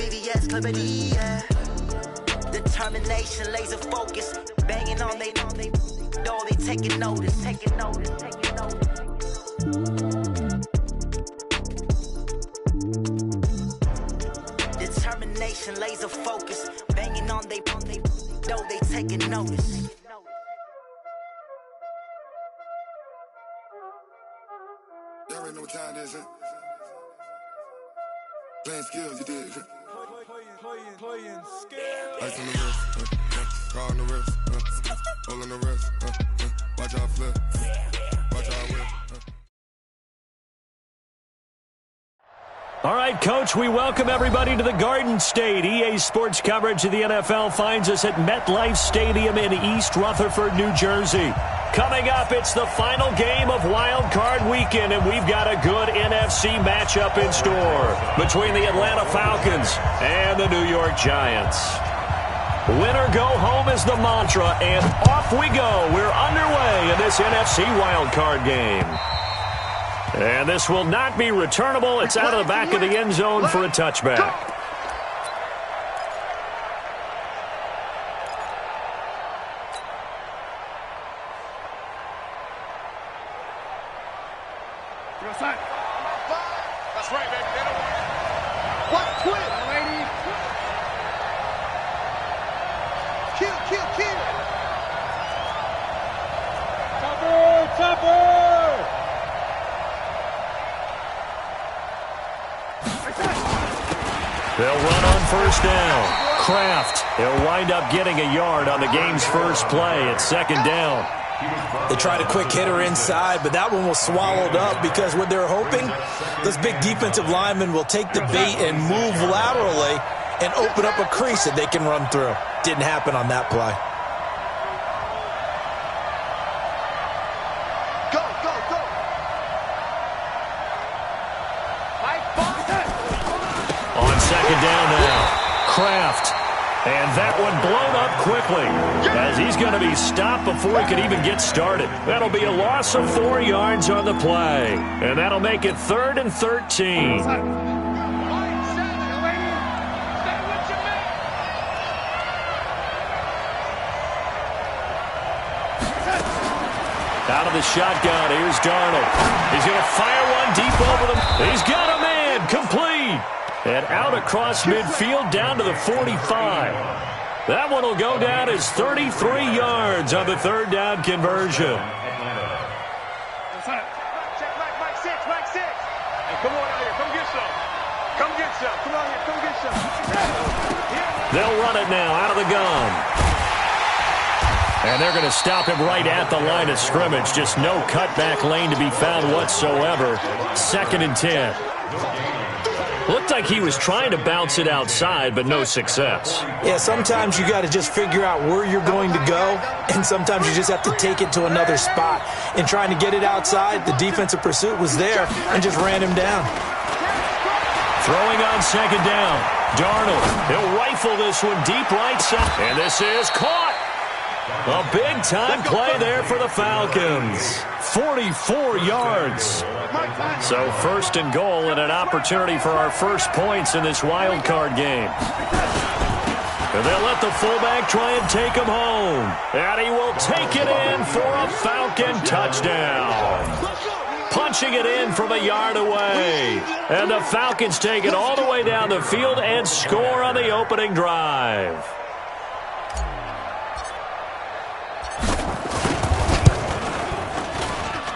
CVS, Clarity, yeah. Determination, laser focus, banging on they door, they taking notice. Determination, laser focus, banging on they door, they taking notice. Y'all already know what time it is, huh? Playing skills, you did. Playing skills. Ice on the wrist, car on the wrist, hole on the wrist, watch out flip, watch out whip. All right, Coach, we welcome everybody to the Garden State. EA Sports coverage of the NFL finds us at MetLife Stadium in East Rutherford, New Jersey. Coming up, it's the final game of Wild Card Weekend, and we've got a good NFC matchup in store between the Atlanta Falcons and the New York Giants. Win or go home is the mantra, and off we go. We're underway in this NFC Wild Card game. And this will not be returnable. It's out of the back of the end zone for a touchback. That's right, baby. They don't want it. What? Quit, lady. Kill. Topper. They'll run on first down. Kraft. He'll wind up getting a yard on the game's first play at second down. They tried a quick hitter inside, but that one was swallowed up because what they're hoping, those big defensive linemen will take the bait and move laterally and open up a crease that they can run through. Didn't happen on that play. Go. On second down now. Kraft. And that one blown up quickly as he's going to be stopped before he can even get started. That'll be a loss of 4 yards on the play. And that'll make it 3rd and 13. Out of the shotgun, here's Darnold. He's going to fire one deep over them. He's got a man, complete. And out across midfield down to the 45. That one will go down as 33 yards on the third down conversion. Mike 6. Hey, come on out here. Come get some. Come on here. Come get some. They'll run it now out of the gun. And they're going to stop him right at the line of scrimmage. Just no cutback lane to be found whatsoever. 2nd and 10. Looked like he was trying to bounce it outside, but no success. Yeah, sometimes you got to just figure out where you're going to go, and sometimes you just have to take it to another spot. In trying to get it outside, the defensive pursuit was there and just ran him down. Throwing on second down. Darnold, he'll rifle this one deep right side. And this is caught. A big-time play there for the Falcons. 44 yards. So 1st and goal and an opportunity for our first points in this wild card game. And they'll let the fullback try and take him home. And he will take it in for a Falcon touchdown. Punching it in from a yard away. And the Falcons take it all the way down the field and score on the opening drive.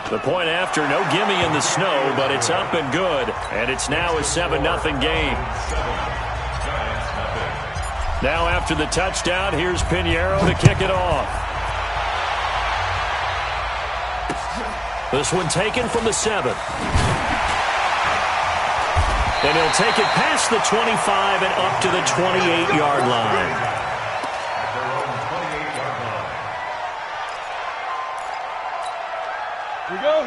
The point after, no gimme in the snow, but it's up and good. And it's now a 7-0 game. Now after the touchdown, here's Pinheiro to kick it off. This one taken from the 7. And he'll take it past the 25 and up to the 28-yard line.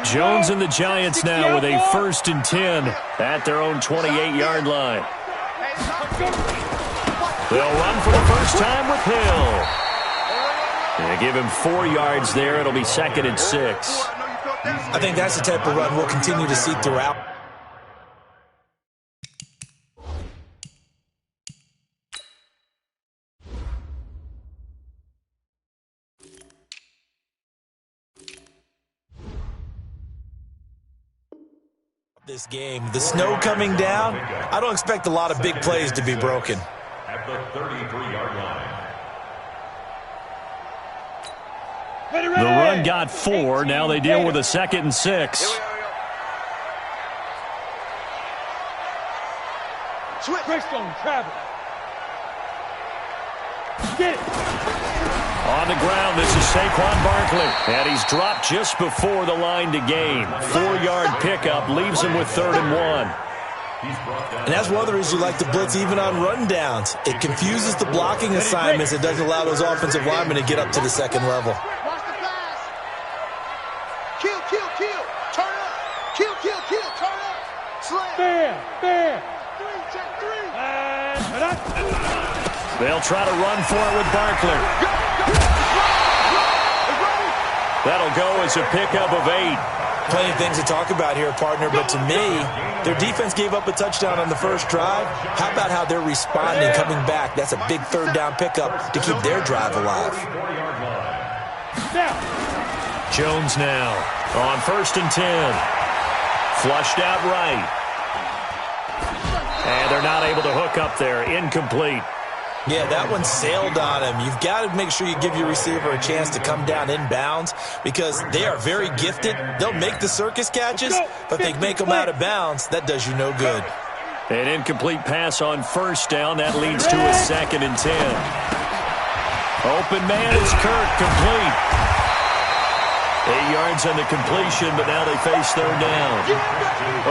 Jones and the Giants now with a 1st and 10 at their own 28-yard line. They'll run for the first time with Hill. They give him 4 yards there. It'll be 2nd and 6. I think that's the type of run we'll continue to see throughout. This game, the snow coming down, I don't expect a lot of big plays to be broken. At the 33-yard line. The run got 4. Now they deal with a 2nd and 6. Greystone, travel. Get it. On the ground, this is Saquon Barkley. And he's dropped just before the line to gain. 4-yard pickup leaves him with 3rd and 1. And that's one of the reasons you like to blitz even on run downs. It confuses the blocking assignments. It doesn't allow those offensive linemen to get up to the second level. Watch the flash. Kill. Turn up. Kill. Turn up. Slam. Fair. 3, check 3. They'll try to run for it with Barkley. That'll go as a pickup of 8. Plenty of things to talk about here, partner, but to me, their defense gave up a touchdown on the first drive. How about how they're responding, coming back? That's a big 3rd down pickup to keep their drive alive. Jones now on 1st and 10. Flushed out right. And they're not able to hook up there. Incomplete. Yeah, that one sailed on him. You've got to make sure you give your receiver a chance to come down inbounds because they are very gifted. They'll make the circus catches, but they make them out of bounds. That does you no good. An incomplete pass on 1st down. That leads to a 2nd and 10. Open man, it's Kirk, complete. 8 yards on the completion, but now they face 3rd down.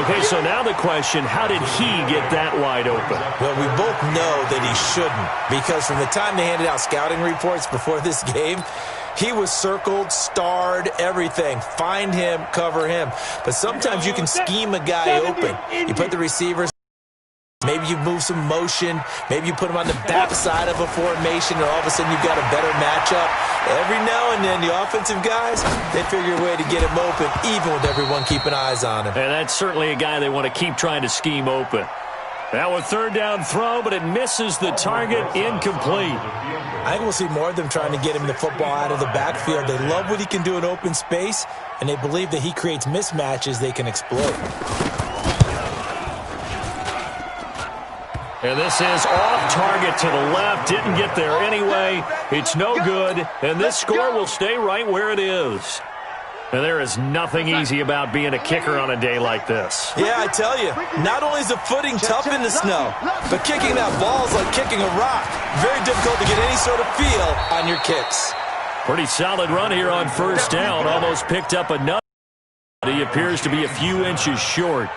Okay, so now the question, how did he get that wide open? Well, we both know that he shouldn't because from the time they handed out scouting reports before this game, he was circled, starred, everything. Find him, cover him. But sometimes you can scheme a guy open. You put the receivers. Maybe you move some motion. Maybe you put him on the backside of a formation, and all of a sudden you've got a better matchup. Every now and then, the offensive guys, they figure a way to get him open, even with everyone keeping eyes on him. And that's certainly a guy they want to keep trying to scheme open. Now a 3rd down throw, but it misses the target, incomplete. I think we'll see more of them trying to get him the football out of the backfield. They love what he can do in open space, and they believe that he creates mismatches they can exploit. And this is off target to the left. Didn't get there anyway. It's no good. And this score will stay right where it is. And there is nothing easy about being a kicker on a day like this. Yeah, I tell you, not only is the footing tough in the snow, but kicking that ball is like kicking a rock. Very difficult to get any sort of feel on your kicks. Pretty solid run here on 1st down. Almost picked up another. He appears to be a few inches short.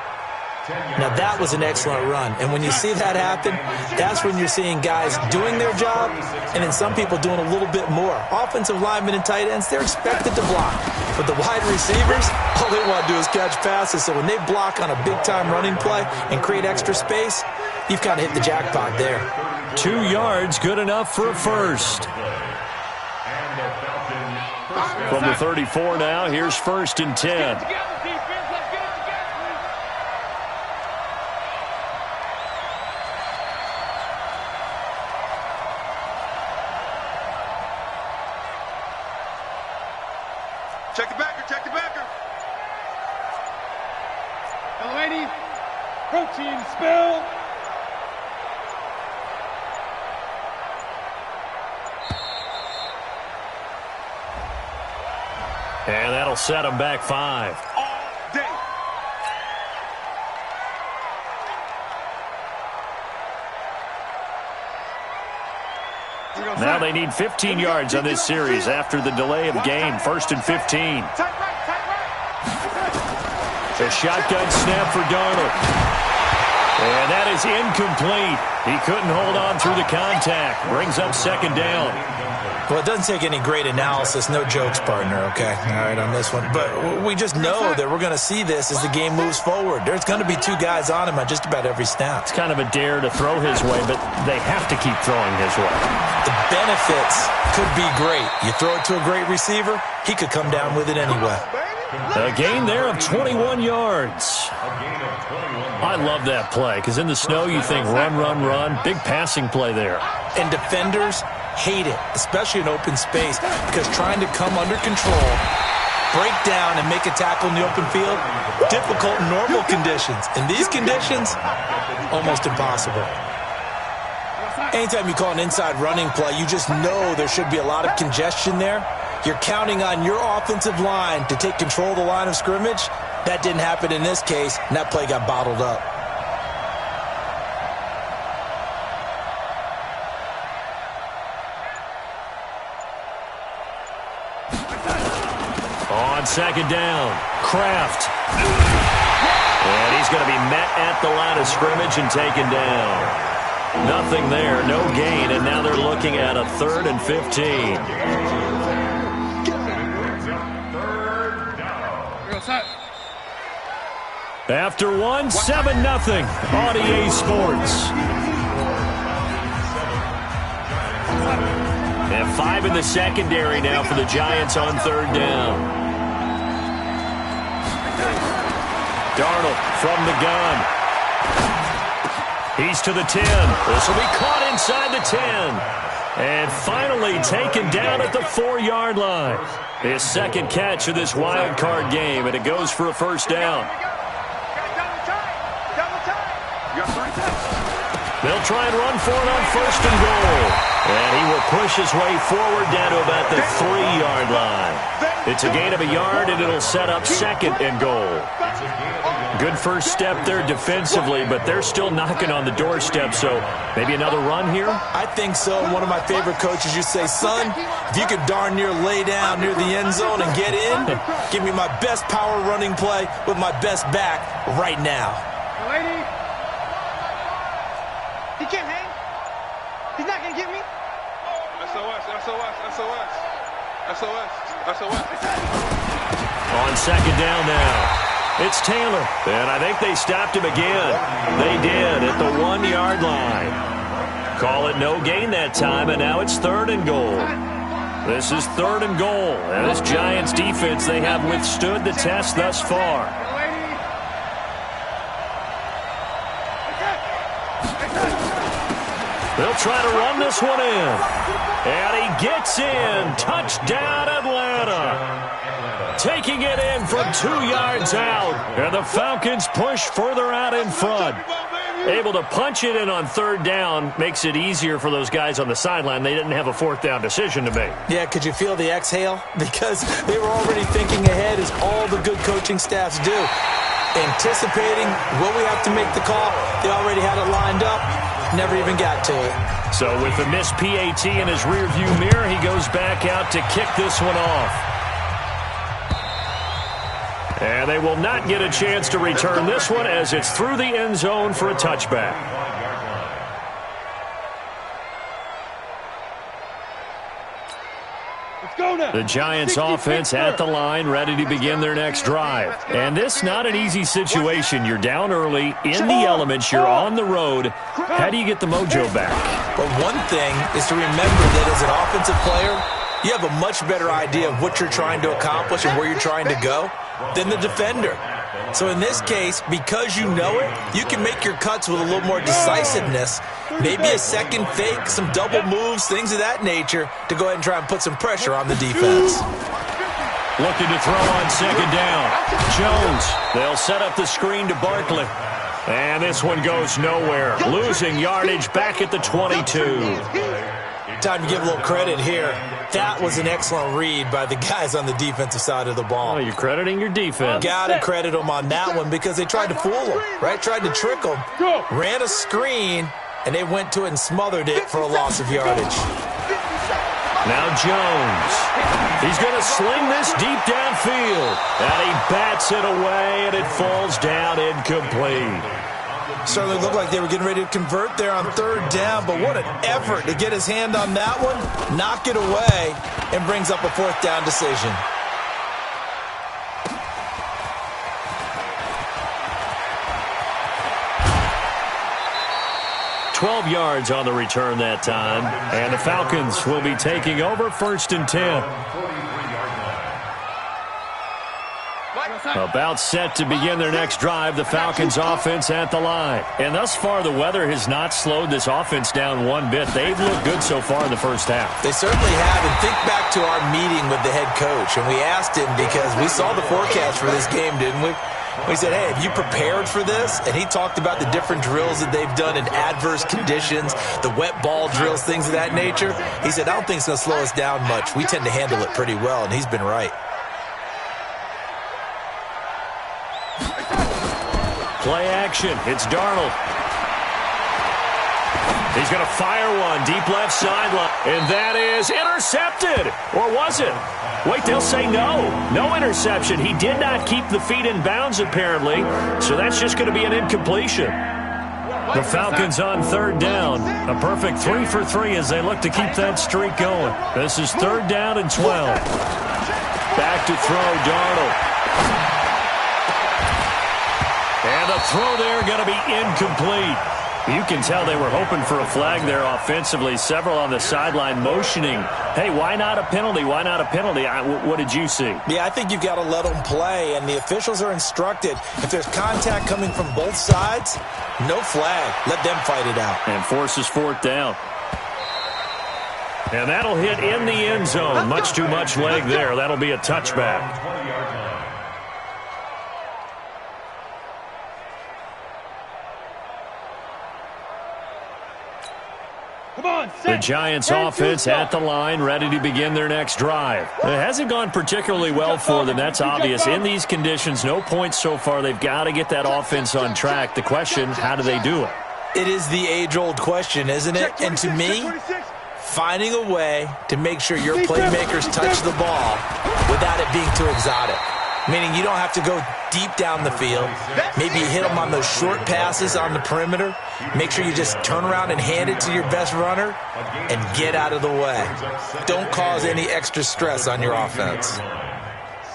Now, that was an excellent run. And when you see that happen, that's when you're seeing guys doing their job and then some people doing a little bit more. Offensive linemen and tight ends, they're expected to block. But the wide receivers, all they want to do is catch passes. So when they block on a big-time running play and create extra space, you've kind of hit the jackpot there. 2 yards, good enough for a first. From the 34 now, here's 1st and 10. Check the backer. Lady, protein spill. And that'll set him back 5. All day. Now they need 15 yards on this series after the delay of game. 1st and 15. A shotgun snap for Darnold. And that is incomplete. He couldn't hold on through the contact. Brings up 2nd down. Well, it doesn't take any great analysis. No jokes, partner, okay? All right, on this one. But we just know that we're going to see this as the game moves forward. There's going to be 2 guys on him on just about every snap. It's kind of a dare to throw his way, but they have to keep throwing his way. The benefits could be great. You throw it to a great receiver, he could come down with it anyway. A gain there of 21 yards. I love that play because in the snow you think run, run, run. Big passing play there. And defenders hate it, especially in open space, because trying to come under control break down and make a tackle in the open field, difficult in normal conditions. In these conditions, almost impossible. Anytime you call an inside running play, you just know there should be a lot of congestion there. You're counting on your offensive line to take control of the line of scrimmage. That didn't happen in this case, and that play got bottled up. On second down, Kraft. And he's going to be met at the line of scrimmage and taken down. Nothing there, no gain, and now they're looking at a 3rd and 15. After one, 7-0 on EA Sports. And 5 in the secondary now for the Giants on 3rd down. Darnold from the gun. He's to the 10. This will be caught inside the 10. And finally taken down at the 4-yard line. His second catch of this wild card game, and it goes for a 1st down. They'll try and run for it on 1st and goal. And he will push his way forward down to about the 3-yard line. It's a gain of a yard, and it'll set up 2nd and goal. Good first step there defensively, but they're still knocking on the doorstep, so maybe another run here? I think so. One of my favorite coaches used to say, son, if you could darn near lay down near the end zone and get in, give me my best power running play with my best back right now. Lady. He can't hang. He's not going to get me. SOS, SOS, SOS. SOS, SOS. On second down now. It's Taylor, and I think they stopped him again. They did at the 1-yard line. Call it no gain that time, and now it's 3rd and goal. This is 3rd and goal, and this Giants defense, they have withstood the test thus far. They'll try to run this one in, and he gets in. Touchdown, Atlanta. Taking it in from 2 yards out. And the Falcons push further out in front. Able to punch it in on 3rd down makes it easier for those guys on the sideline. They didn't have a 4th down decision to make. Yeah, could you feel the exhale? Because they were already thinking ahead, as all the good coaching staffs do. Anticipating, will we have to make the call? They already had it lined up. Never even got to it. So with the missed PAT in his rearview mirror, he goes back out to kick this one off. And they will not get a chance to return this one as it's through the end zone for a touchback. The Giants offense at the line, ready to begin their next drive. And this not an easy situation. You're down early, in the elements, you're on the road. How do you get the mojo back? But one thing is to remember that as an offensive player, you have a much better idea of what you're trying to accomplish and where you're trying to go than the defender. So in this case, because you know it, you can make your cuts with a little more decisiveness, maybe a second fake, some double moves, things of that nature, to go ahead and try and put some pressure on the defense. Looking to throw on second down. Jones, they'll set up the screen to Barkley. And this one goes nowhere, losing yardage back at the 22. Time to give a little credit here. That was an excellent read by the guys on the defensive side of the ball. Oh, you're crediting your defense. Got to credit them on that one because they tried to fool them, right? Tried to trick them. Ran a screen, and they went to it and smothered it for a loss of yardage. Now Jones. He's going to sling this deep downfield. And he bats it away, and it falls down incomplete. Certainly looked like they were getting ready to convert there on 3rd down, but what an effort to get his hand on that one, knock it away, and brings up a 4th down decision. $12 yards on the return that time, and the Falcons will be taking over 1st and 10. About set to begin their next drive, the Falcons offense at the line. And thus far, the weather has not slowed this offense down one bit. They've looked good so far in the first half. They certainly have. And think back to our meeting with the head coach. And we asked him because we saw the forecast for this game, didn't we? We said, hey, have you prepared for this? And he talked about the different drills that they've done in adverse conditions, the wet ball drills, things of that nature. He said, I don't think it's going to slow us down much. We tend to handle it pretty well, and he's been right. Play action. It's Darnold. He's going to fire one deep left sideline. And that is intercepted. Or was it? Wait, they'll say no. No interception. He did not keep the feet in bounds, apparently. So that's just going to be an incompletion. The Falcons on third down. A perfect 3 for 3 as they look to keep that streak going. This is third down and 12. Back to throw, Darnold. And the throw there going to be incomplete. You can tell they were hoping for a flag there offensively. Several on the sideline motioning, hey, why not a penalty? Why not a penalty? What did you see? Yeah, I think you've got to let them play, and the officials are instructed. If there's contact coming from both sides, no flag. Let them fight it out. And forces fourth down. And that'll hit in the end zone. Much too much leg there. That'll be a touchback. The Giants offense at the line, ready to begin their next drive. It hasn't gone particularly well for them. That's obvious. In these conditions, no points so far. They've got to get that offense on track. The question, how do they do it? It is the age-old question, isn't it? And to me, finding a way to make sure your playmakers touch the ball without it being too exotic. Meaning you don't have to go deep down the field. Maybe you hit them on those short passes on the perimeter. Make sure you just turn around and hand it to your best runner and get out of the way. Don't cause any extra stress on your offense.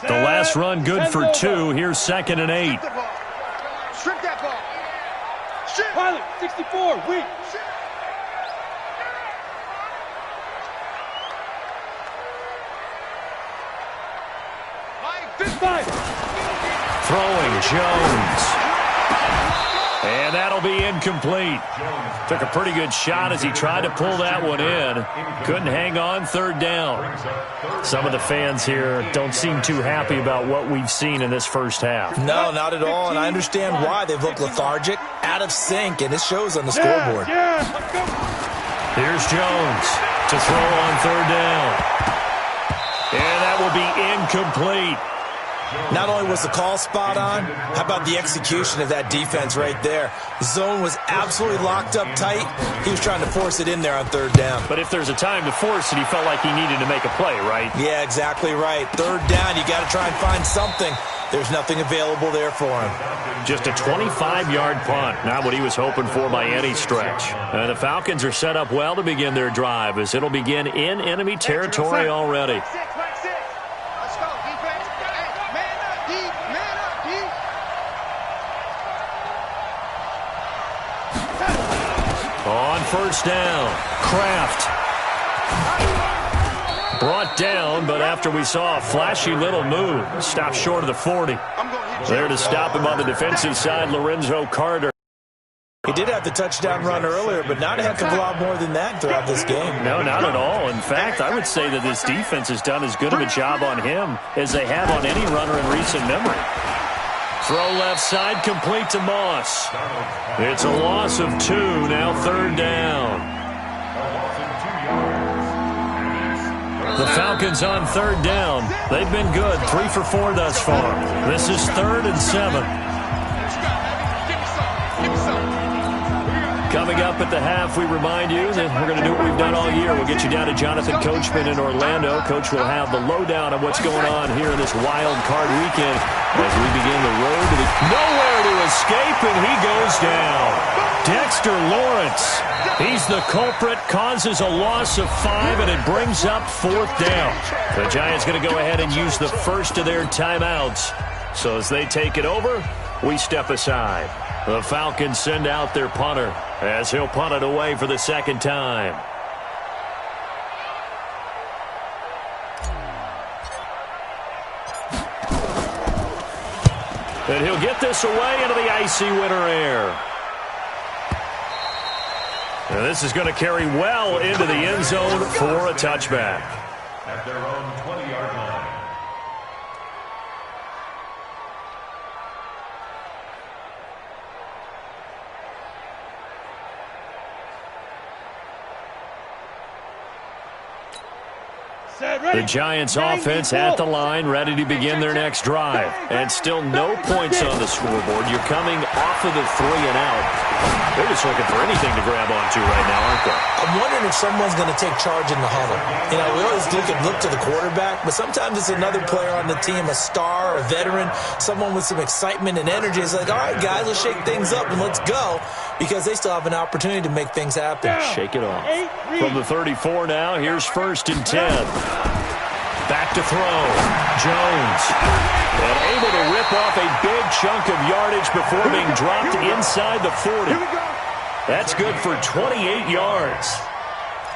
The last run good for 2. Here's 2nd and 8. Strip that ball. Pilot, 64, weak. Throwing Jones. And that'll be incomplete. Took a pretty good shot as he tried to pull that one in. Couldn't hang on, third down. Some of the fans here don't seem too happy about what we've seen in this first half. No, not at all, and I understand why. They've looked lethargic, out of sync, and it shows on the scoreboard. Here's Jones to throw on third down. And that will be incomplete. Not only was the call spot on, how about the execution of that defense right there? The zone was absolutely locked up tight. He was trying to force it in there on third down. But if there's a time to force it, he felt like he needed to make a play, right? Yeah, exactly right. Third down, you got to try and find something. There's nothing available there for him. Just a 25-yard punt, not what he was hoping for by any stretch. And the Falcons are set up well to begin their drive as it'll begin in enemy territory already. On first down, Kraft. Brought down, but after we saw a flashy little move, stopped short of the 40. There to stop him on the defensive side, Lorenzo Carter. He did have the touchdown run earlier, but not a heck of a lot more than that throughout this game. No, not at all. In fact, I would say that this defense has done as good of a job on him as they have on any runner in recent memory. Throw left side, complete to Moss. It's a loss of 2, now third down. The Falcons on third down. They've been good, 3 for 4 thus far. This is 3rd and 7. Coming up at the half, we remind you that we're going to do what we've done all year. We'll get you down to Jonathan Coachman in Orlando. Coach will have the lowdown on what's going on here in this wild card weekend as we begin the road to the nowhere to escape, and he goes down. Dexter Lawrence, he's the culprit, causes a loss of 5, and it brings up 4th down. The Giants going to go ahead and use the first of their timeouts. So as they take it over, we step aside. The Falcons send out their punter as he'll punt it away for the second time. And he'll get this away into the icy winter air. And this is going to carry well into the end zone for a touchback. At their own 20-yard line. The Giants offense at the line, ready to begin their next drive. And still no points on the scoreboard. You're coming off of the 3 and out. They're just looking for anything to grab onto right now, aren't they? I'm wondering if someone's going to take charge in the huddle. You know, we always look to the quarterback, but sometimes it's another player on the team, a star, a veteran, someone with some excitement and energy. It's like, all right, guys, let's shake things up and let's go, because they still have an opportunity to make things happen. Shake it off. From the 34 now, here's 1st and 10. Back to throw. Jones. And able to rip off a big chunk of yardage before being dropped inside the 40. That's good for 28 yards.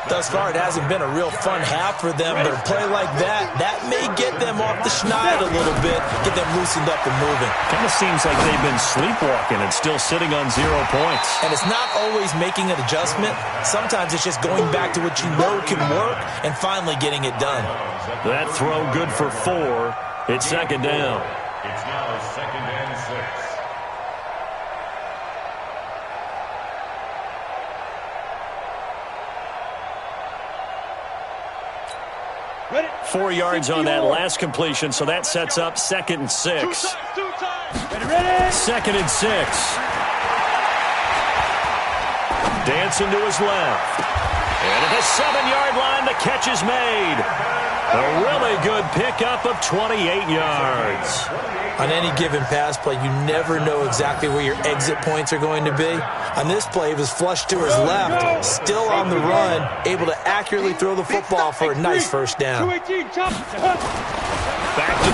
Thus far, it hasn't been a real fun half for them, but a play like that may get them off the schneid a little bit, get them loosened up and moving. Kind of seems like they've been sleepwalking and still sitting on 0 points. And it's not always making an adjustment. Sometimes it's just going back to what you know can work and finally getting it done. That throw good for 4. It's 2nd down. It's now 2nd and 6. 4 yards on that last completion, so that sets up 2nd and 6. 2nd and 6. Dancing to his left. And at the 7-yard line, the catch is made. A really good pickup of 28 yards. On any given pass play, you never know exactly where your exit points are going to be. On this play, he was flushed to his left, still on the run, able to accurately throw the football for a nice 1st down. Back to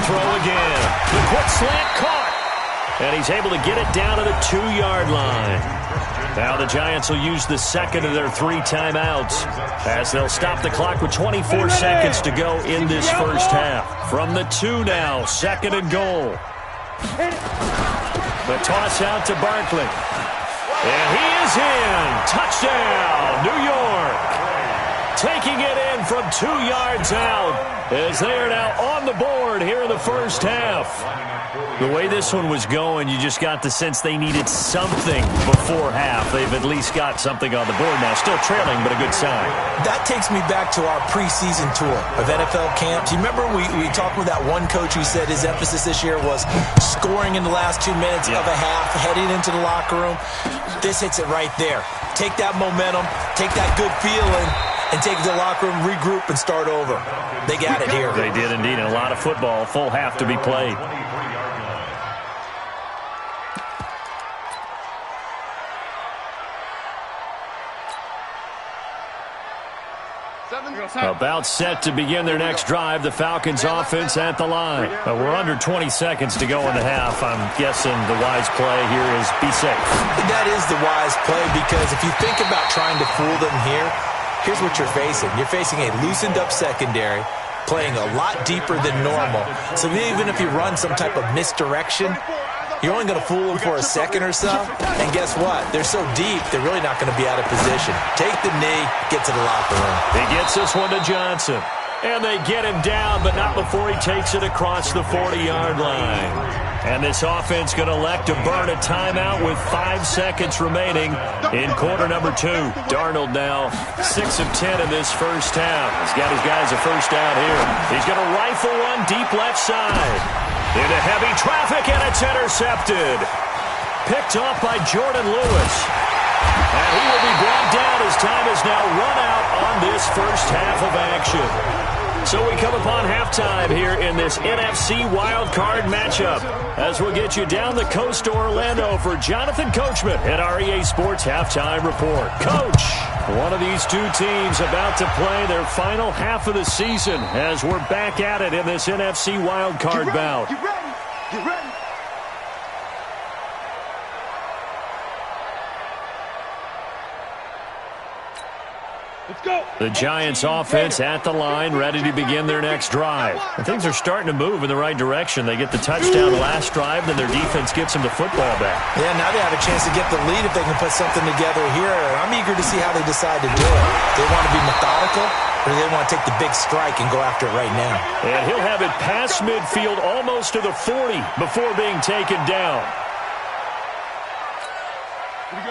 throw again. The quick slant caught. And he's able to get it down to the 2-yard line. Now the Giants will use the 2nd of their 3 timeouts as they'll stop the clock with 24 seconds to go in this 1st half. From the 2 now, 2nd and goal. The toss out to Barkley. And he is in. Touchdown, New York. Taking it in from 2 yards out as they are now on the board here in the 1st half. The way this one was going, you just got the sense they needed something before half. They've at least got something on the board now. Still trailing, but a good sign. That takes me back to our preseason tour of NFL camps. You remember we talked with that one coach who said his emphasis this year was scoring in the last 2 minutes of a half, heading into the locker room. This hits it right there. Take that momentum, take that good feeling, and take it to the locker room, regroup, and start over. They got it here. They did indeed, and a lot of football, full half to be played. About set to begin their next drive. The Falcons offense at the line. We're under 20 seconds to go in the half. I'm guessing the wise play here is be safe. That is the wise play, because if you think about trying to fool them here, here's what you're facing. You're facing a loosened up secondary, playing a lot deeper than normal. So even if you run some type of misdirection, you're only going to fool them for a second or so. And guess what? They're so deep, they're really not going to be out of position. Take the knee, get to the locker room. He gets this one to Johnson. And they get him down, but not before he takes it across the 40-yard line. And this offense going to elect to burn a timeout with 5 seconds remaining in quarter number 2. Darnold now 6 of 10 in this 1st half. He's got his guys a 1st down here. He's going to rifle one deep left side. Into heavy traffic, and it's intercepted. Picked off by Jordan Lewis. And he will be brought down as time is now run out on this 1st half of action. So we come upon halftime here in this NFC wildcard matchup as we'll get you down the coast to Orlando for Jonathan Coachman at our EA Sports Halftime Report. Coach, one of these two teams about to play their final half of the season as we're back at it in this NFC wildcard bout. You ready? You ready? Let's go. The Giants offense at the line, ready to begin their next drive. And things are starting to move in the right direction. They get the touchdown last drive, then their defense gets them the football back. Yeah, now they have a chance to get the lead if they can put something together here. And I'm eager to see how they decide to do it. They want to be methodical, or they want to take the big strike and go after it right now. And he'll have it past midfield almost to the 40 before being taken down.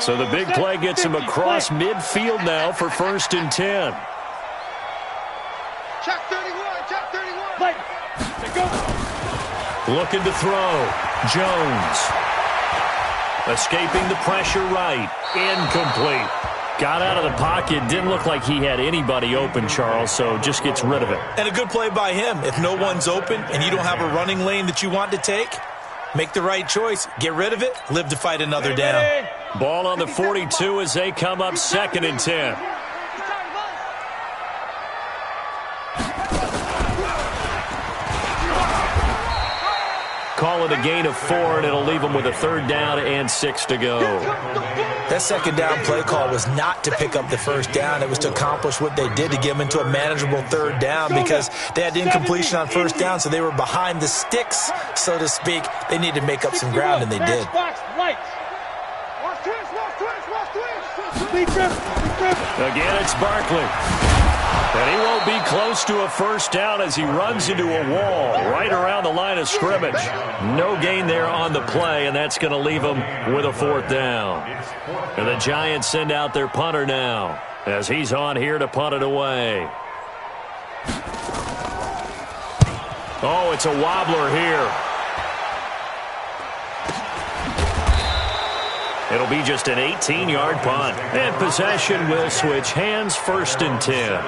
So the big play gets him across midfield now for 1st and 10. Check 31, check 31. Play. Go. Looking to throw. Jones. Escaping the pressure right. Incomplete. Got out of the pocket. Didn't look like he had anybody open, Charles, so just gets rid of it. And a good play by him. If no one's open and you don't have a running lane that you want to take, make the right choice. Get rid of it. Live to fight another down. Ball on the 42 as they come up 2nd and 10. Call it a gain of 4, and it'll leave them with a 3rd down and 6 to go. That 2nd down play call was not to pick up the 1st down. It was to accomplish what they did to get them into a manageable 3rd down because they had incompletion on 1st down, so they were behind the sticks, so to speak. They needed to make up some ground, and they did. Again, it's Barkley. And he won't be close to a 1st down as he runs into a wall right around the line of scrimmage. No gain there on the play, and that's going to leave him with a 4th down. And the Giants send out their punter now as he's on here to punt it away. Oh, it's a wobbler here. It'll be just an 18-yard punt. And possession will switch hands, 1st and 10.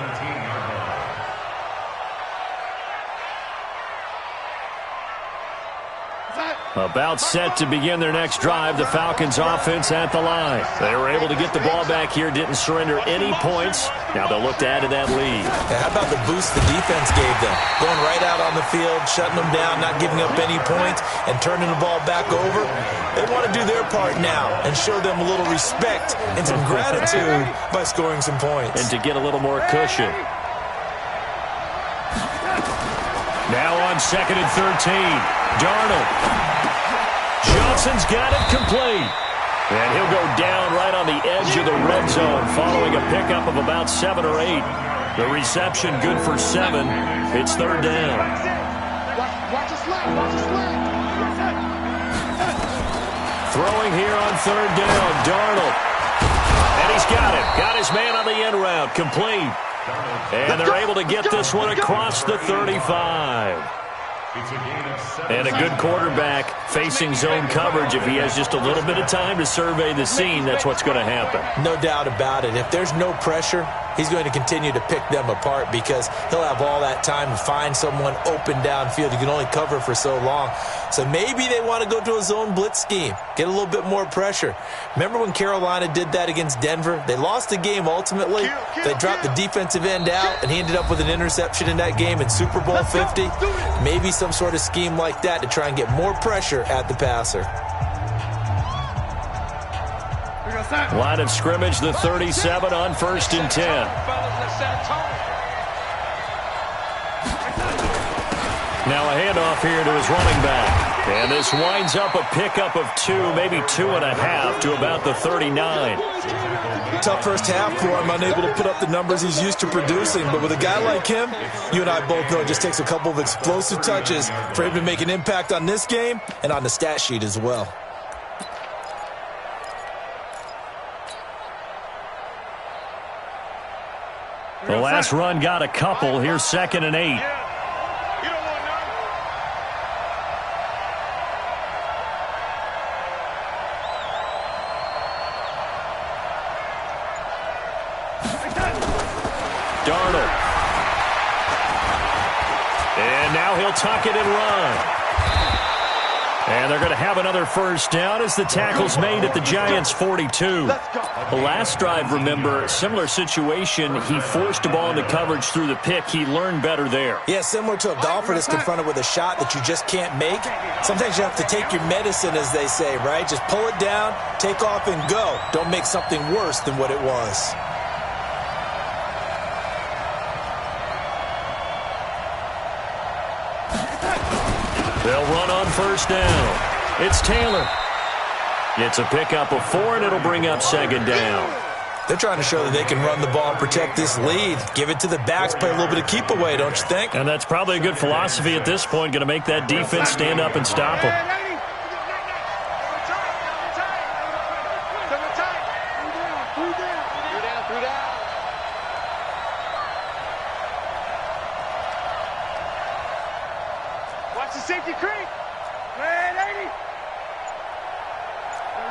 About set to begin their next drive, the Falcons offense at the line. They were able to get the ball back here, didn't surrender any points. Now they'll look to add to that lead. Yeah, how about the boost the defense gave them? Going right out on the field, shutting them down, not giving up any points, and turning the ball back over. They want to do their part now and show them a little respect and some gratitude by scoring some points. And to get a little more cushion. Now on 2nd and 13, Darnold. Johnson's got it complete. And he'll go down right on the edge of the red zone following a pickup of about 7 or 8. The reception good for 7. It's 3rd down. Watch the slide. Watch the slide. Throwing here on 3rd down, Darnold. And he's got it. Got his man on the end route. Complete. And they're able to get this one across the 35. And a good quarterback facing zone coverage. If he has just a little bit of time to survey the scene, that's what's going to happen. No doubt about it. If there's no pressure, he's going to continue to pick them apart because he'll have all that time to find someone open downfield. You can only cover for so long. So maybe they want to go to a zone blitz scheme, get a little bit more pressure. Remember when Carolina did that against Denver? They lost the game ultimately. They dropped the defensive end out, and he ended up with an interception in that game in Super Bowl 50. Maybe some sort of scheme like that to try and get more pressure at the passer. Line of scrimmage, the 37 on 1st and 10. Now a handoff here to his running back. And this winds up a pickup of 2, maybe 2.5 to about the 39. Tough first half for him, unable to put up the numbers he's used to producing. But with a guy like him, you and I both know it just takes a couple of explosive touches for him to make an impact on this game and on the stat sheet as well. The last run got a couple. Here's 2nd and 8. Darnold. And now he'll tuck it and run. And they're going to have another 1st down as the tackle's made at the Giants' 42. The last drive, remember, similar situation. He forced the ball into coverage through the pick. He learned better there. Yeah, similar to a golfer that's confronted with a shot that you just can't make. Sometimes you have to take your medicine, as they say, right? Just pull it down, take off, and go. Don't make something worse than what it was. They'll run on first down. It's Taylor. It's a pickup of 4, and it'll bring up second down. They're trying to show that they can run the ball and protect this lead. Give it to the backs, play a little bit of keep away, don't you think? And that's probably a good philosophy at this point, going to make that defense stand up and stop them. Watch the safety creep. Red 80.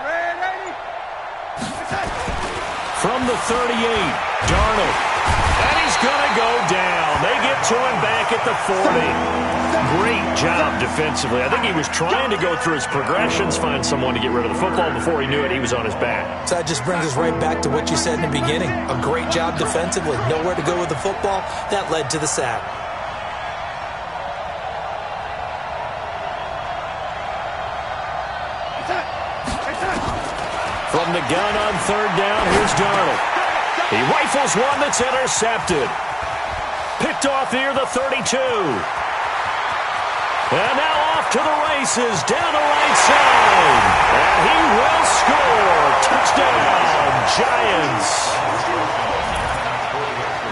Red 80. From the 38, Darnold. And he's going to go down. They get to him back at the 40. Great job defensively. I think he was trying to go through his progressions, find someone to get rid of the football. Before he knew it, he was on his back. So that just brings us right back to what you said in the beginning. A great job defensively. Nowhere to go with the football. That led to the sack. From the gun on third down, here's Darnold. He rifles one that's intercepted. Picked off near the 32. And now off to the races, down the right side. And he will score. Touchdown, Giants.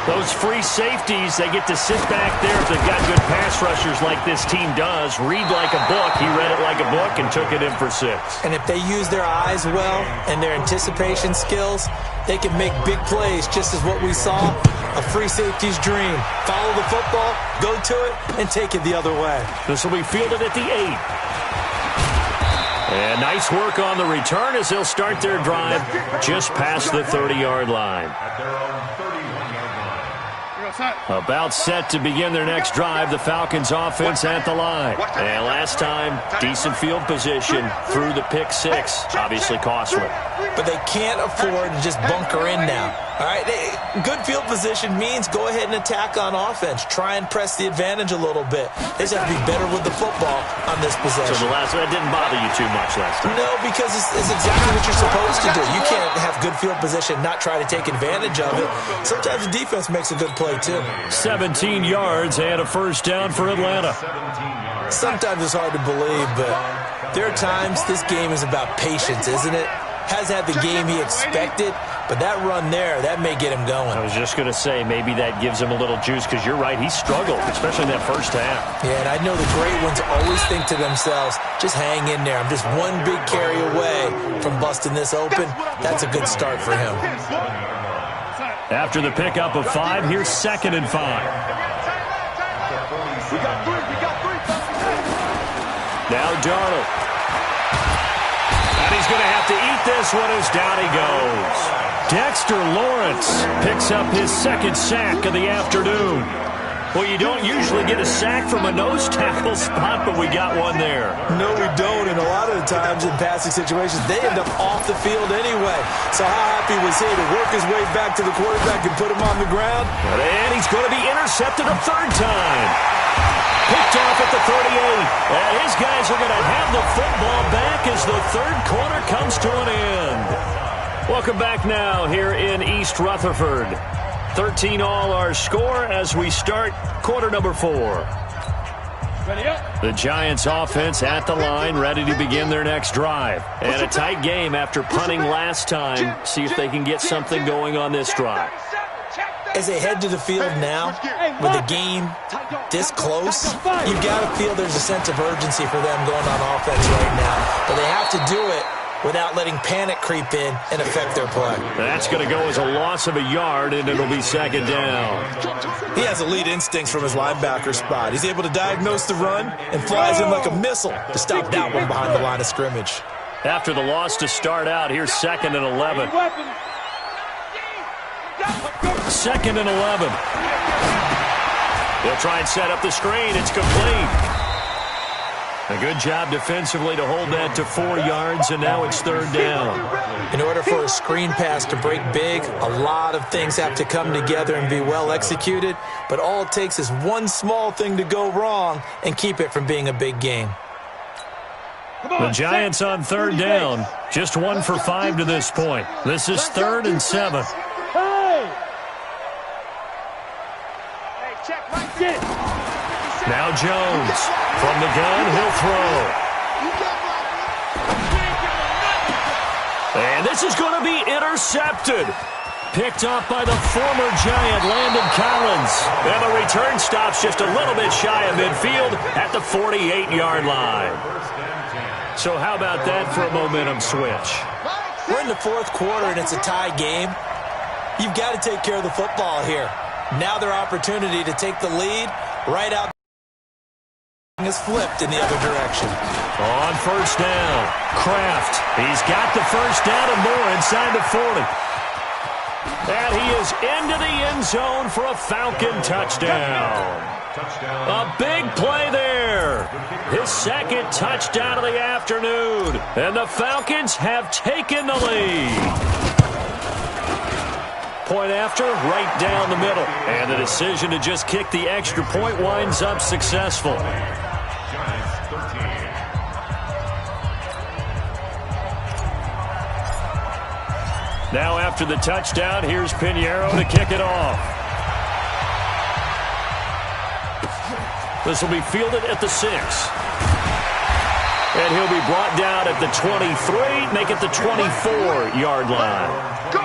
Those free safeties, they get to sit back there if they've got good pass rushers like this team does. Read like a book. He read it like a book and took it in for 6. And if they use their eyes well and their anticipation skills, they can make big plays, just as what we saw, a free safety's dream. Follow the football, go to it, and take it the other way. This will be fielded at the 8. And nice work on the return as they'll start their drive just past the 30-yard line. At their own 31-yard line. About set to begin their next drive, the Falcons offense at the line. And last time, decent field position through the pick 6. Obviously costly. But they can't afford to just bunker in now. All right, good field position means go ahead and attack on offense. Try and press the advantage a little bit. They just have to be better with the football on this possession. So that didn't bother you too much last time? No, because it's exactly what you're supposed to do. You can't have good field position, not try to take advantage of it. Sometimes the defense makes a good play, too. 17 yards and a first down for Atlanta. Sometimes it's hard to believe, but there are times this game is about patience, isn't it? Has had the game he expected, but that run there, that may get him going. I was just going to say, maybe that gives him a little juice, because you're right, he struggled, especially in that first half. Yeah, and I know the great ones always think to themselves, just hang in there. I'm just one big carry away from busting this open. That's a good start for him. After the pickup of 5, here's 2nd and 5. We got 3. Now Darnold. And he's going to have to eat this one as down he goes. Dexter Lawrence picks up his 2nd sack of the afternoon. Well, you don't usually get a sack from a nose tackle spot, but we got one there. No, we don't, and a lot of the times in passing situations, they end up off the field anyway. So how happy was he to work his way back to the quarterback and put him on the ground? And he's going to be intercepted a 3rd time. Picked off at the 38. And his guys are going to have the football back as the 3rd quarter comes to an end. Welcome back now here in East Rutherford. 13 all our score as we start quarter number 4. The Giants offense at the line, ready to begin their next drive. And a tight game after punting last time. See if they can get something going on this drive. As they head to the field now, with the game this close, you've got to feel there's a sense of urgency for them going on offense right now. But they have to do it without letting panic creep in and affect their play. That's going to go as a loss of a yard, and it'll be 2nd down. He has elite instincts from his linebacker spot. He's able to diagnose the run and flies in like a missile to stop that one behind the line of scrimmage. After the loss to start out, here's 2nd and 11. 2nd and 11. They'll try and set up the screen. It's complete. A good job defensively to hold that to 4 yards, and now it's 3rd down. In order for a screen pass to break big, a lot of things have to come together and be well executed, but all it takes is one small thing to go wrong and keep it from being a big game. The Giants on 3rd down, just 1 for 5 to this point. This is 3rd and 7. Hey, check right there. Now Jones. From the gun, he'll throw. And this is going to be intercepted. Picked up by the former Giant, Landon Collins. And the return stops just a little bit shy of midfield at the 48-yard line. So how about that for a momentum switch? We're in the fourth quarter, and it's a tie game. You've got to take care of the football here. Now their opportunity to take the lead right out is flipped in the other direction. On first down, Kraft. He's got the first down and more inside the 40. And he is into the end zone for a Falcon touchdown. A big play there. His second touchdown of the afternoon. And the Falcons have taken the lead. Point after, right down the middle. And the decision to just kick the extra point winds up successful. Now after the touchdown, here's Pinheiro to kick it off. This will be fielded at the 6. And he'll be brought down at the 23, make it the 24-yard line. Go!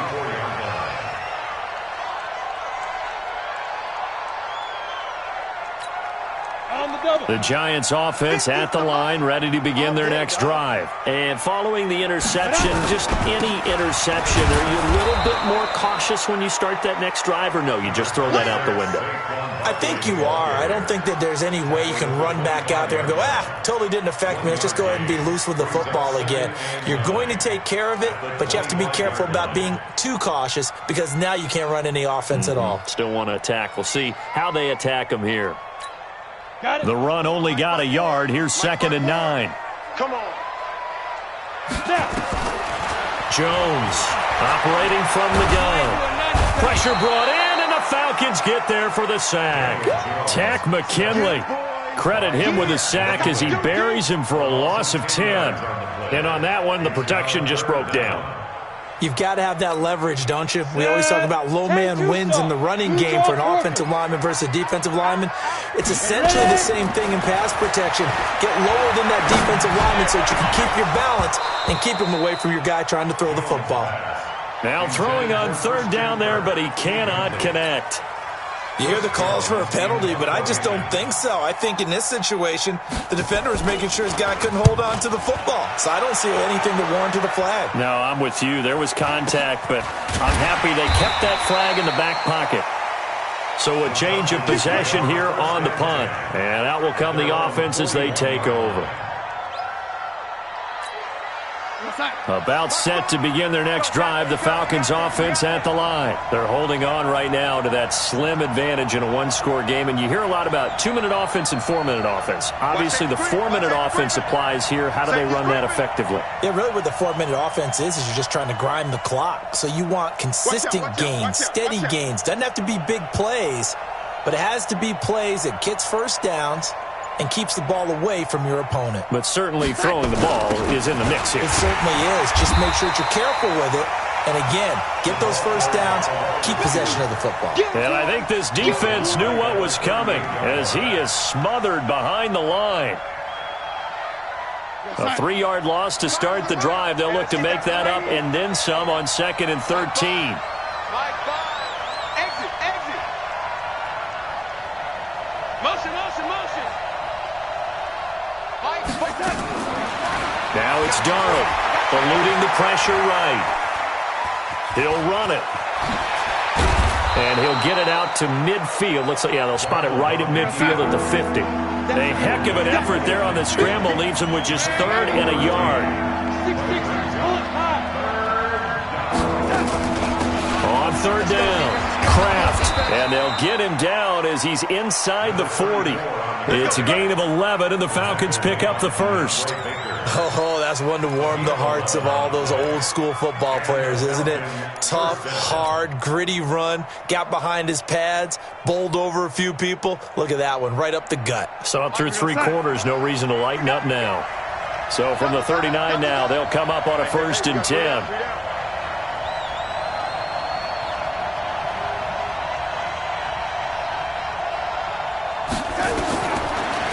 The Giants offense at the line, ready to begin their next drive. And following the interception, just any interception, are you a little bit more cautious when you start that next drive, or no, you just throw that out the window? I think you are. I don't think that there's any way you can run back out there and go, totally didn't affect me. Let's just go ahead and be loose with the football again. You're going to take care of it, but you have to be careful about being too cautious because now you can't run any offense at all. Still want to attack. We'll see how they attack them here. The run only got a yard. Here's 2nd and 9. Come on. Jones operating from the gun. Pressure brought in, and the Falcons get there for the sack. Takk McKinley. Credit him with a sack as he buries him for a loss of 10. And on that one, the protection just broke down. You've got to have that leverage, don't you? We always talk about low man wins in the running game for an offensive lineman versus a defensive lineman. It's essentially the same thing in pass protection. Get lower than that defensive lineman so that you can keep your balance and keep him away from your guy trying to throw the football. Now throwing on 3rd down there, but he cannot connect. You hear the calls for a penalty, but I just don't think so. I think in this situation, the defender was making sure his guy couldn't hold on to the football. So I don't see anything that warranted a flag. No, I'm with you. There was contact, but I'm happy they kept that flag in the back pocket. So a change of possession here on the punt. And out will come the offense as they take over. About set to begin their next drive, the Falcons offense at the line. They're holding on right now to that slim advantage in a one-score game, and you hear a lot about 2-minute offense and 4-minute offense. Obviously, the 4-minute offense applies here. How do they run that effectively? Yeah, really what the 4-minute offense is you're just trying to grind the clock. So you want consistent gains, steady gains. Doesn't have to be big plays, but it has to be plays that gets first downs and keeps the ball away from your opponent. But certainly throwing the ball is in the mix here. It certainly is. Just make sure that you're careful with it. And again, get those first downs, keep possession of the football. And I think this defense knew what was coming as he is smothered behind the line. A 3-yard loss to start the drive. They'll look to make that up and then some on 2nd and 13. Now it's Darnold, eluding the pressure right. He'll run it. And he'll get it out to midfield. Looks like, they'll spot it right at midfield at the 50. A heck of an effort there on the scramble. Leaves him with just 3rd and a yard. On 3rd down, Kraft. And they'll get him down as he's inside the 40. It's a gain of 11, and the Falcons pick up the first. Oh, that's one to warm the hearts of all those old-school football players, isn't it? Tough, hard, gritty run, got behind his pads, bowled over a few people. Look at that one, right up the gut. Saw it through 3 quarters, no reason to lighten up now. So from the 39 now, they'll come up on a 1st and 10.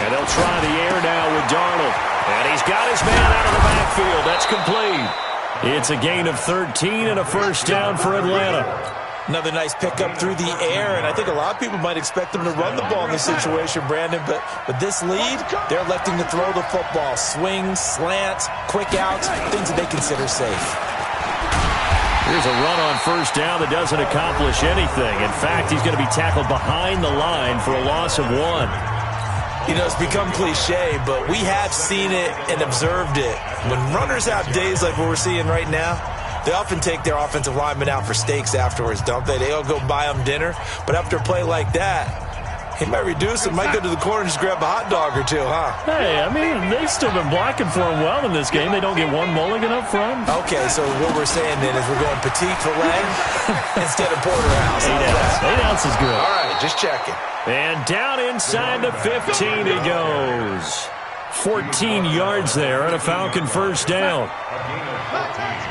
And they'll try the air now with Darnold. And he's got his man out of the backfield. That's complete. It's a gain of 13 and a first down for Atlanta. Another nice pickup through the air, and I think a lot of people might expect them to run the ball in this situation, Brandon, but with this lead, they're electing to throw the football. Swings, slants, quick outs, things that they consider safe. Here's a run on first down that doesn't accomplish anything. In fact, he's going to be tackled behind the line for a loss of 1. You know, it's become cliche, but we have seen it and observed it. When runners have days like what we're seeing right now, they often take their offensive linemen out for steaks afterwards, don't they? They'll go buy them dinner. But after a play like that, he might reduce it, might go to the corner and just grab a hot dog or two, huh? Hey, I mean, they've still been blocking for him well in this game. They don't get one mulligan up front. Okay, so what we're saying then is we're going petite filet instead of porterhouse. 8 ounce. 8 ounce is good. All right, just checking. And down inside the 15 he goes. 14 yards there and a Falcon first down. First down, Falcons.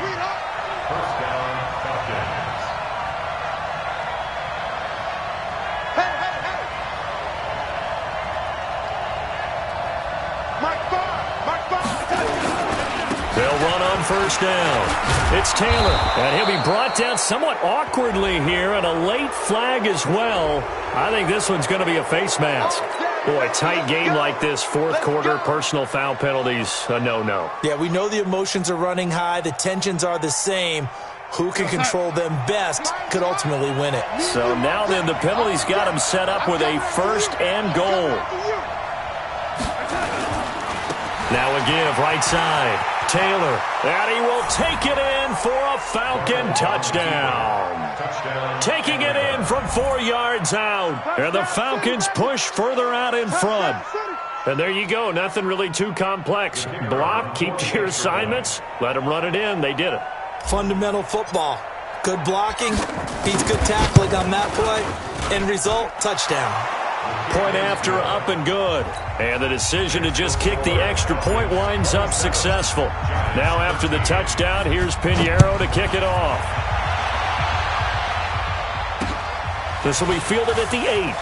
They'll run on first down. It's Taylor, and he'll be brought down somewhat awkwardly here, and a late flag as well. I think this one's going to be a face mask. Boy, tight game like this, fourth quarter, personal foul penalties, a no-no. Yeah, we know the emotions are running high, the tensions are the same. Who can control them best could ultimately win it. So now then, the penalties got him set up with a first and goal. Now again, right side, Taylor, and he will take it in for a Falcon touchdown. Taking it in from 4 yards out, and the Falcons push further out in front. And there you go, nothing really too complex. Block, keep to your assignments, let them run it in. They did it. Fundamental football. Good blocking, beats good tackling on that play. End result, touchdown. Point after, up and good. And the decision to just kick the extra point winds up successful. Now after the touchdown, here's Pinheiro to kick it off. This will be fielded at the 8.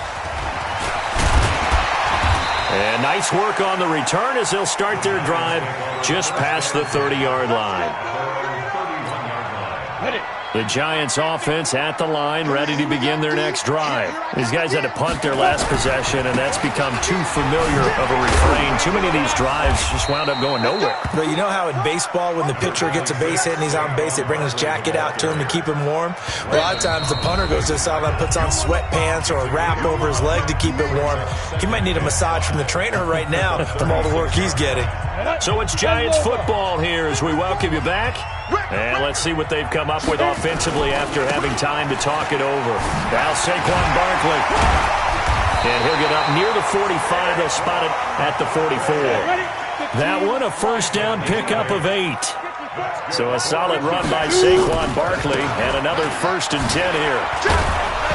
And nice work on the return as they'll start their drive just past the 30-yard line. The Giants offense at the line, ready to begin their next drive. These guys had to punt their last possession, and that's become too familiar of a refrain. Too many of these drives just wound up going nowhere. But you know how in baseball, when the pitcher gets a base hit and he's on base, they bring his jacket out to him to keep him warm? A lot of times the punter goes to the sideline, puts on sweatpants or a wrap over his leg to keep it warm. He might need a massage from the trainer right now from all the work he's getting. So it's Giants football here as we welcome you back. And let's see what they've come up with offensively after having time to talk it over. Now Saquon Barkley. And he'll get up near the 45. They'll spot it at the 44. That one, a first down pickup of 8. So a solid run by Saquon Barkley and another 1st and 10 here.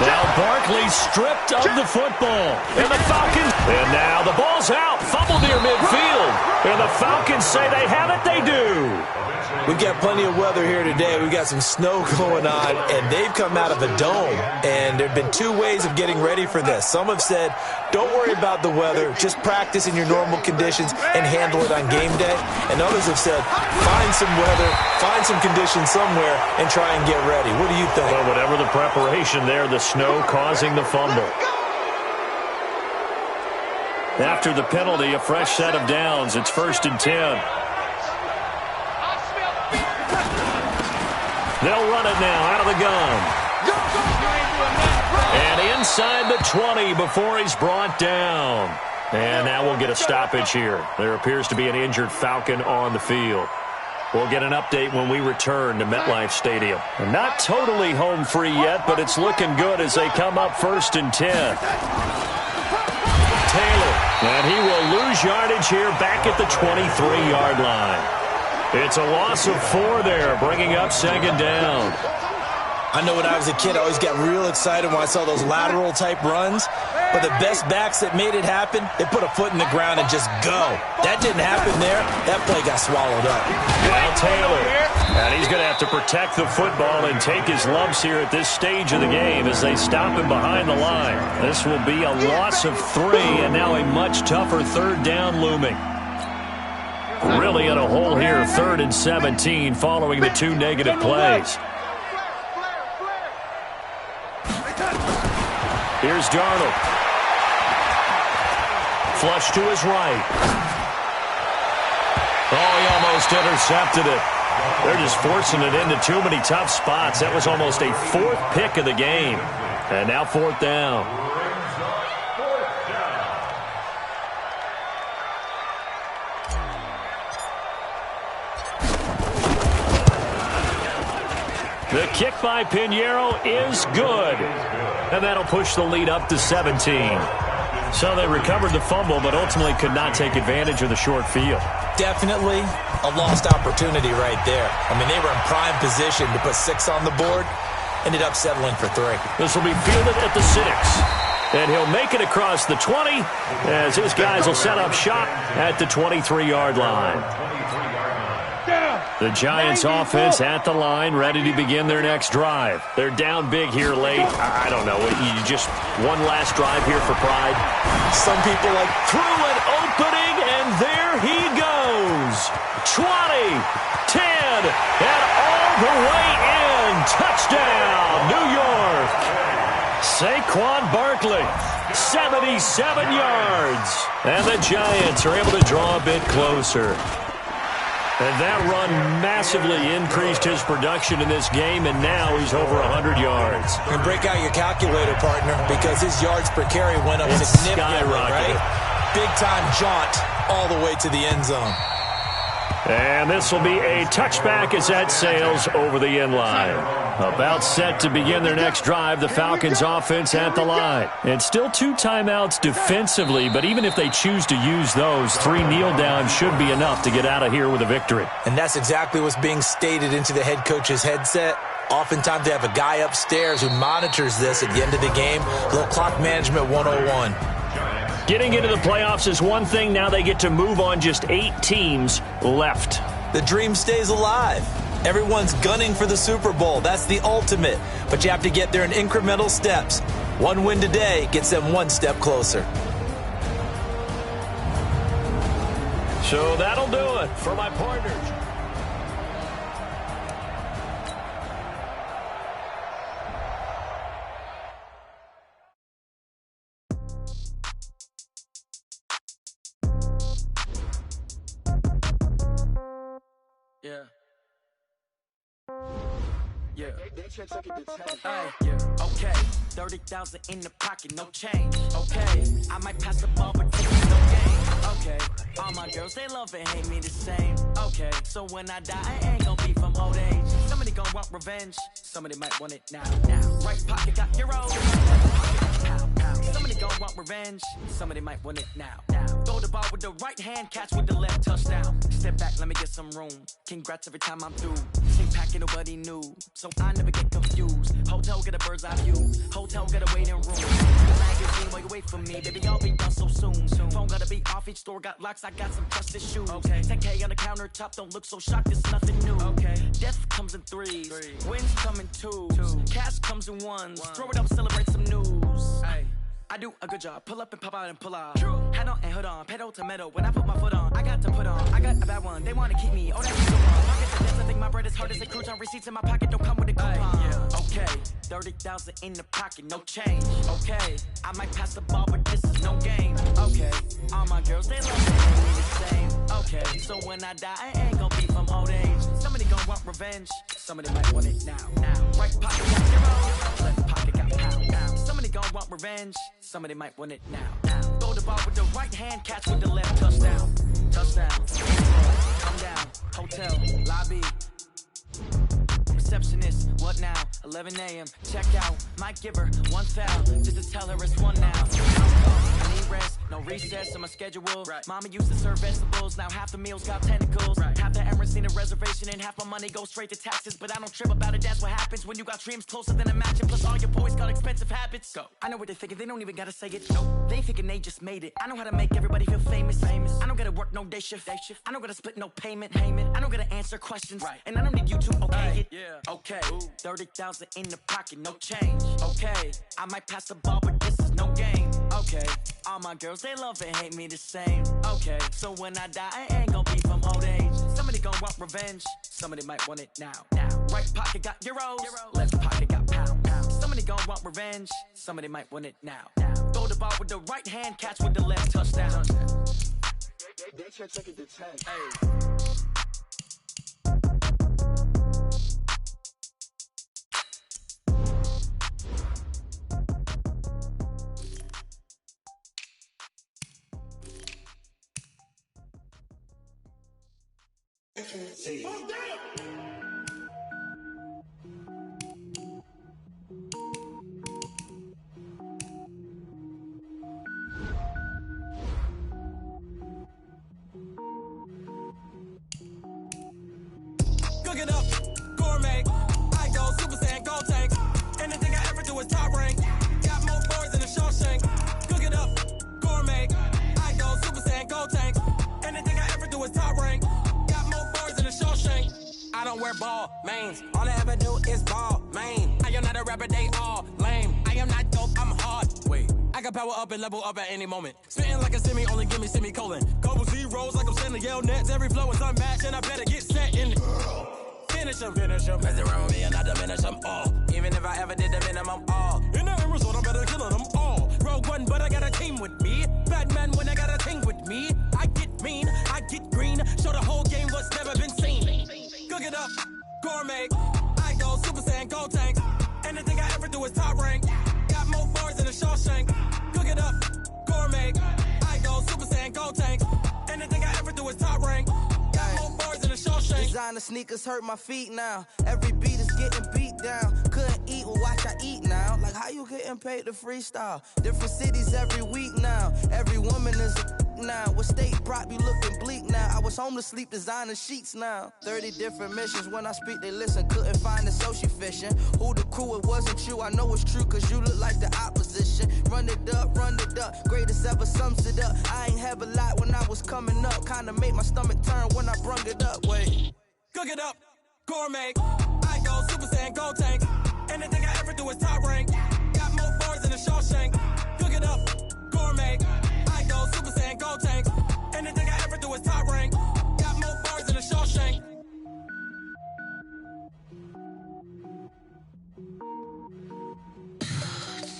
Now Barkley stripped of the football. And the Falcons. And now the ball's out. Fumble near midfield. And the Falcons say they have it. They do. We've got plenty of weather here today. We've got some snow going on, and they've come out of a dome. And there have been 2 ways of getting ready for this. Some have said, don't worry about the weather. Just practice in your normal conditions and handle it on game day. And others have said, find some weather, find some conditions somewhere, and try and get ready. What do you think? Well, whatever the preparation there, the snow causing the fumble. After the penalty, a fresh set of downs. It's 1st and 10. They'll run it now out of the gun. And inside the 20 before he's brought down. And now we'll get a stoppage here. There appears to be an injured Falcon on the field. We'll get an update when we return to MetLife Stadium. And not totally home free yet, but it's looking good as they come up 1st and 10. Taylor, and he will lose yardage here back at the 23-yard line. It's a loss of 4 there, bringing up 2nd down. I know when I was a kid, I always got real excited when I saw those lateral-type runs. But the best backs that made it happen, they put a foot in the ground and just go. That didn't happen there. That play got swallowed up. Now Taylor. And he's going to have to protect the football and take his lumps here at this stage of the game as they stop him behind the line. This will be a loss of 3, and now a much tougher third down looming. Really in a hole here, 3rd and 17 following the 2 negative plays. Here's Darnold. Flush to his right. Oh, he almost intercepted it. They're just forcing it into too many tough spots. That was almost a 4th pick of the game. And now 4th down. The kick by Pinheiro is good. And that'll push the lead up to 17. So they recovered the fumble, but ultimately could not take advantage of the short field. Definitely a lost opportunity right there. I mean, they were in prime position to put 6 on the board. Ended up settling for 3. This will be fielded at the 6. And he'll make it across the 20 as his guys will set up shop at the 23-yard line. The Giants offense at the line, ready to begin their next drive. They're down big here late. I don't know. You just one last drive here for pride. Some people like through an opening, and there he goes. 20, 10, and all the way in. Touchdown, New York. Saquon Barkley, 77 yards. And the Giants are able to draw a bit closer. And that run massively increased his production in this game, and now he's over 100 yards. And break out your calculator, partner, because his yards per carry went up significantly, right? Big-time jaunt all the way to the end zone. And this will be a touchback as that sails over the end line. About set to begin their next drive, the Falcons offense at the line. And still 2 timeouts defensively, but even if they choose to use those, 3 kneel downs should be enough to get out of here with a victory. And that's exactly what's being stated into the head coach's headset. Oftentimes they have a guy upstairs who monitors this at the end of the game. A little clock management 101. Getting into the playoffs is one thing. Now they get to move on just 8 teams left. The dream stays alive. Everyone's gunning for the Super Bowl. That's the ultimate. But you have to get there in incremental steps. 1 win today gets them 1 step closer. So that'll do it for my partners. Yeah. Okay. 30,000 in the pocket, no change. Okay. I might pass the ball, but this is no game. Okay. All my girls, they love and hate me the same. Okay. So when I die, I ain't gonna be from old age. Somebody gonna want revenge. Somebody might want it now. Right pocket got euros. Somebody gonna want revenge. Somebody might want it now. Throw the ball with the right hand, catch with the left, touchdown. Step back, let me get some room. Congrats every time I'm through. Same packet, nobody knew, so I never get confused. Hotel get a bird's eye view. Hotel get a waiting room. The magazine while you wait for me, baby, I'll be done so soon. Phone gotta be off, each store got locks. I got some trusted shoes. Okay. 10K on the countertop, don't look so shocked. It's nothing new. Okay. Death comes in threes. Wins come in twos. Cash comes in ones. Throw it up, celebrate some news. Ay. I do a good job. Pull up and pop out and pull out. True. Head on and hood on. Pedal to metal. When I put my foot on, I got to put on. I got a bad one. They want to keep me. Oh, that's so wrong. Pocket the dance. I think my bread is hard as a crouton. Receipts in my pocket don't come with a coupon. Yeah. Okay. 30,000 in the pocket. No change. Okay. I might pass the ball, but this is no game. Okay. All my girls, they love me the same. Okay. So when I die, I ain't gonna be from old age. Somebody gonna want revenge. Somebody might want it now. Right pocket got zero. Left pocket got pound. Somebody gonna want revenge. Somebody might want it now. Throw the ball with the right hand, catch with the left, touchdown. Touchdown. Come down. Hotel. Lobby. Receptionist. What now? 11 a.m. Check out. Might give her 1 foul just to tell her it's 1 now. I need rest. No recess in my schedule. Mama used to serve vegetables, now half the meals got tentacles. Half the errands need a reservation and half my money goes straight to taxes. But I don't trip about it, that's what happens when you got dreams closer than a match. Plus all your boys got expensive habits. Go. I know what they're thinking, they don't even gotta say it. No. They thinking they just made it. I know how to make everybody feel famous. I don't gotta work no day shift. I don't gotta split no payment. I don't gotta answer questions. And I don't need you to okay it. Okay, 30,000 in the pocket, no change. Okay, I might pass the ball, but this is no game. Okay, all my girls, they love and hate me the same. Okay, so when I die, I ain't gon' be from old age. Somebody gon' want revenge, somebody might want it now. Right pocket got euros, left pocket got pound. Somebody gon' want revenge, somebody might want it now. Throw the ball with the right hand, catch with the left, touchdown. They can't take it to 10. Hey. Cook it up, gourmet. I go Super Saiyan, gold tanks. Anything I ever do is top rank. Got more boys than a Shawshank. Cook it up, gourmet. I go Super Saiyan, gold tanks. Anything I ever do is top rank. Got more boys than a Shawshank. I don't wear ball mains. All I ever do is ball main. I am not a rapper, they all lame. I am not dope, I'm hard. Wait, I can power up and level up at any moment. Spitting like a semi, only give me semicolon. Couple zeros like I'm sending yell nets. Every flow is unmatched and I better get set in. Finish them. Mess around with me and I diminish them all. Even if I ever did the minimum all. In the end result, I'm better killing them all. Rogue One, but I got a team with me. Batman when I got a team with me. I get mean, I get green. Show the whole game what's never been seen. Cook it up, gourmet. I go Super Saiyan, gold tanks. Anything I ever do is top rank. Got more bars than a Shawshank. Cook it up, gourmet. I go Super Saiyan, gold tanks. Anything I ever do is top rank. Got more bars than a Shawshank. Designer sneakers hurt my feet now. Every beat is getting beat down. Couldn't eat, well watch I eat now. Like how you getting paid to freestyle? Different cities every week now. Every woman is a now. What state prop you looking bleak now? I was home to sleep designer sheets now. 30 different missions. When I speak they listen. Couldn't find it so she fishing. Who the crew? It wasn't you. I know it's true cause you look like the opposition. Run it up, greatest ever sums it up. I ain't have a lot when I was coming up. Kinda made my stomach turn when I brung it up. Wait. Cook it up, gourmet. I go Super Saiyan, gold tanks. Anything I ever do is top rank. Got more bars than a Shawshank. Cook it up, gourmet. I go Super Saiyan, gold tanks. Anything I ever do is top rank. Got more bars than a Shawshank.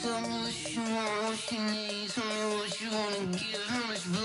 Tell me what you want, what you need. Tell me what you wanna give. How much blood